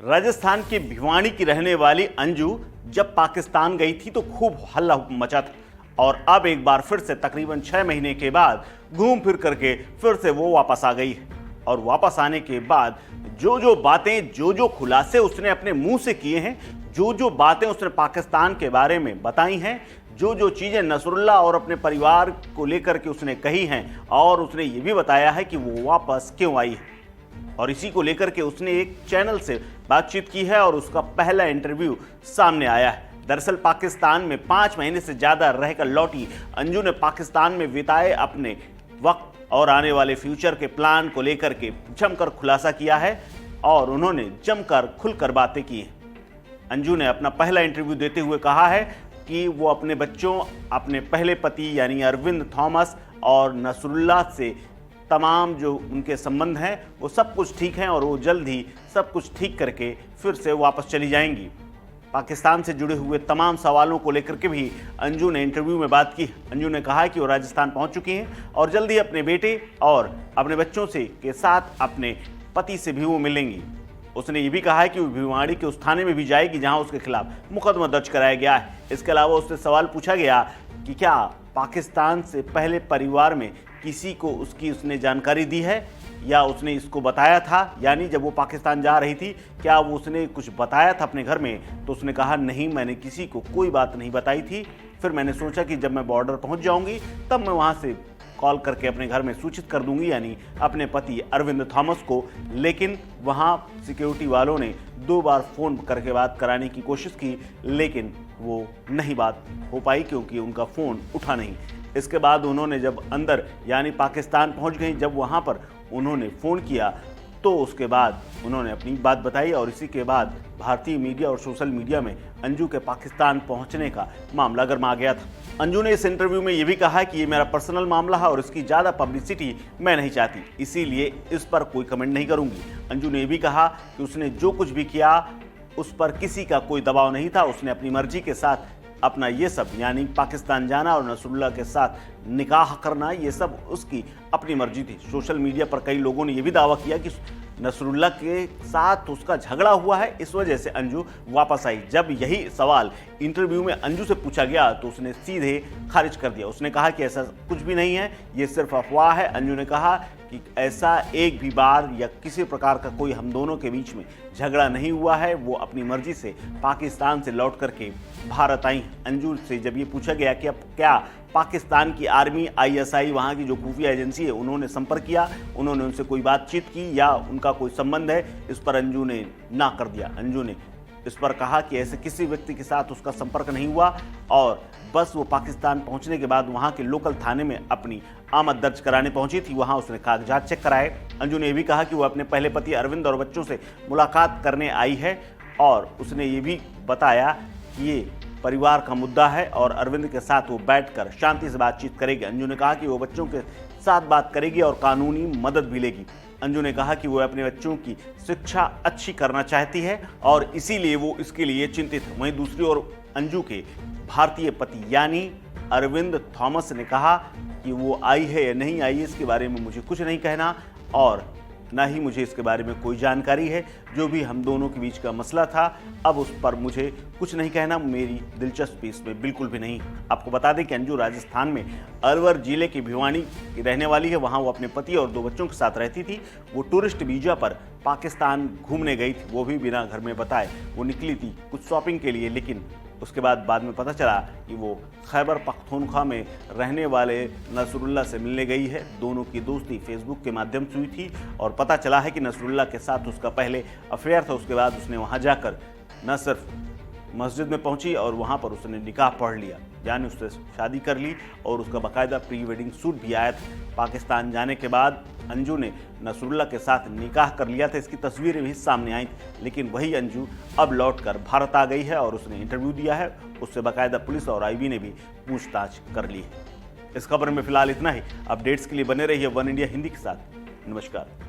राजस्थान के भिवाड़ी की रहने वाली अंजू जब पाकिस्तान गई थी तो खूब हल्ला मचा था और अब एक बार फिर से तकरीबन 6 महीने के बाद घूम फिर करके फिर से वो वापस आ गई है। और वापस आने के बाद जो बातें जो खुलासे उसने अपने मुंह से किए हैं, जो बातें उसने पाकिस्तान के बारे में बताई हैं, जो चीज़ें नसरुल्लाह और अपने परिवार को लेकर के उसने कही हैं, और उसने ये भी बताया है कि वो वापस क्यों आई है। और इसी को लेकर के उसने एक चैनल से बातचीत की है और उसका पहला इंटरव्यू सामने आया है। दरअसल पाकिस्तान में 5 महीने से ज़्यादा रहकर लौटी अंजू ने पाकिस्तान में बिताए अपने वक्त और आने वाले फ्यूचर के प्लान को लेकर के जमकर खुलासा किया है और उन्होंने जमकर खुलकर बातें की हैं। अंजू ने अपना पहला इंटरव्यू देते हुए कहा है कि वो अपने बच्चों, अपने पहले पति यानी अरविंद थॉमस और नसरुल्लाह से तमाम जो उनके संबंध हैं वो सब कुछ ठीक हैं और वो जल्द ही सब कुछ ठीक करके फिर से वापस चली जाएंगी। पाकिस्तान से जुड़े हुए तमाम सवालों को लेकर के भी अंजू ने इंटरव्यू में बात की। अंजू ने कहा कि वो राजस्थान पहुंच चुकी हैं और जल्द ही अपने बेटे और अपने बच्चों से के साथ अपने पति से भी वो मिलेंगी। उसने ये भी कहा है कि वो भिवाड़ी के उस थाने में भी जाएगी जहां उसके खिलाफ मुकदमा दर्ज कराया गया है। इसके अलावा उससे सवाल पूछा गया कि क्या पाकिस्तान से पहले परिवार में किसी को उसने जानकारी दी है या उसने इसको बताया था, यानी जब वो पाकिस्तान जा रही थी क्या वो उसने कुछ बताया था अपने घर में। तो उसने कहा नहीं, मैंने किसी को कोई बात नहीं बताई थी। फिर मैंने सोचा कि जब मैं बॉर्डर पहुंच जाऊंगी तब मैं वहां से कॉल करके अपने घर में सूचित कर दूंगी, यानी अपने पति अरविंद थॉमस को। लेकिन वहां सिक्योरिटी वालों ने 2 बार फ़ोन करके बात कराने की कोशिश की, लेकिन वो नहीं बात हो पाई क्योंकि उनका फ़ोन उठा नहीं। इसके बाद उन्होंने जब अंदर यानी पाकिस्तान पहुंच गई, जब वहां पर उन्होंने फ़ोन किया तो उसके बाद उन्होंने अपनी बात बताई और इसी के बाद भारतीय मीडिया और सोशल मीडिया में अंजू के पाकिस्तान पहुंचने का मामला गर्मा गया था। अंजू ने इस इंटरव्यू में यह भी कहा कि ये मेरा पर्सनल मामला है और इसकी ज़्यादा पब्लिसिटी मैं नहीं चाहती, इसीलिए इस पर कोई कमेंट नहीं करूंगी। अंजू ने यह भी कहा कि उसने जो कुछ भी किया उस पर किसी का कोई दबाव नहीं था। उसने अपनी मर्जी के साथ अपना ये सब यानी पाकिस्तान जाना और नसरुल्लाह के साथ निकाह करना, ये सब उसकी अपनी मर्जी थी। सोशल मीडिया पर कई लोगों ने यह भी दावा किया कि नसरुल्लाह के साथ उसका झगड़ा हुआ है, इस वजह से अंजू वापस आई। जब यही सवाल इंटरव्यू में अंजू से पूछा गया तो उसने सीधे खारिज कर दिया। उसने कहा कि ऐसा कुछ भी नहीं है, ये सिर्फ अफवाह है। अंजू ने कहा कि ऐसा एक भी बार या किसी प्रकार का कोई हम दोनों के बीच में झगड़ा नहीं हुआ है। वो अपनी मर्जी से पाकिस्तान से लौट करके भारत आई। अंजू से जब ये पूछा गया कि अब क्या पाकिस्तान की आर्मी, ISI, वहाँ की जो खुफिया एजेंसी है, उन्होंने संपर्क किया, उन्होंने उनसे कोई बातचीत की या उनका कोई संबंध है, इस पर अंजू ने ना कर दिया। अंजू ने इस पर कहा कि ऐसे किसी व्यक्ति के साथ उसका संपर्क नहीं हुआ और बस वो पाकिस्तान पहुंचने के बाद वहां के लोकल थाने में अपनी आमद दर्ज कराने पहुंची थी। वहां उसने कागजात चेक कराए। अंजू ने यह भी कहा कि वो अपने पहले पति अरविंद और बच्चों से मुलाकात करने आई है और उसने ये भी बताया कि ये परिवार का मुद्दा है और अरविंद के साथ वो बैठकर शांति से बातचीत करेगी। अंजू ने कहा कि वो बच्चों के साथ बात करेगी और कानूनी मदद भी लेगी। अंजू ने कहा कि वो अपने बच्चों की शिक्षा अच्छी करना चाहती है और इसीलिए वो इसके लिए चिंतित है। वहीं दूसरी ओर अंजू के भारतीय पति यानी अरविंद थॉमस ने कहा कि वो आई है या नहीं आई है इसके बारे में मुझे कुछ नहीं कहना और ना ही मुझे इसके बारे में कोई जानकारी है। जो भी हम दोनों के बीच का मसला था अब उस पर मुझे कुछ नहीं कहना, मेरी दिलचस्पी इसमें बिल्कुल भी नहीं। आपको बता दें कि अंजू राजस्थान में अलवर जिले की भिवाड़ी की रहने वाली है। वहाँ वो अपने पति और 2 बच्चों के साथ रहती थी। वो टूरिस्ट वीजा पर पाकिस्तान घूमने गई थी, वो भी बिना घर में बताए। वो निकली थी कुछ शॉपिंग के लिए, लेकिन उसके बाद में पता चला कि वो खैबर पख्तूनख्वा में रहने वाले नसरुल्लाह से मिलने गई है। दोनों की दोस्ती फेसबुक के माध्यम से हुई थी और पता चला है कि नसरुल्लाह के साथ उसका पहले अफेयर था। उसके बाद उसने वहां जाकर न सिर्फ मस्जिद में पहुंची और वहां पर उसने निकाह पढ़ लिया, यानी उससे शादी कर ली और उसका बाकायदा प्री वेडिंग शूट भी आया था। पाकिस्तान जाने के बाद अंजू ने नसरुल्लाह के साथ निकाह कर लिया था, इसकी तस्वीरें भी सामने आई थी। लेकिन वही अंजू अब लौटकर भारत आ गई है और उसने इंटरव्यू दिया है। उससे बाकायदा पुलिस और IB ने भी पूछताछ कर ली है। इस खबर में फिलहाल इतना ही। अपडेट्स के लिए बने रहिए वन इंडिया हिंदी के साथ। नमस्कार।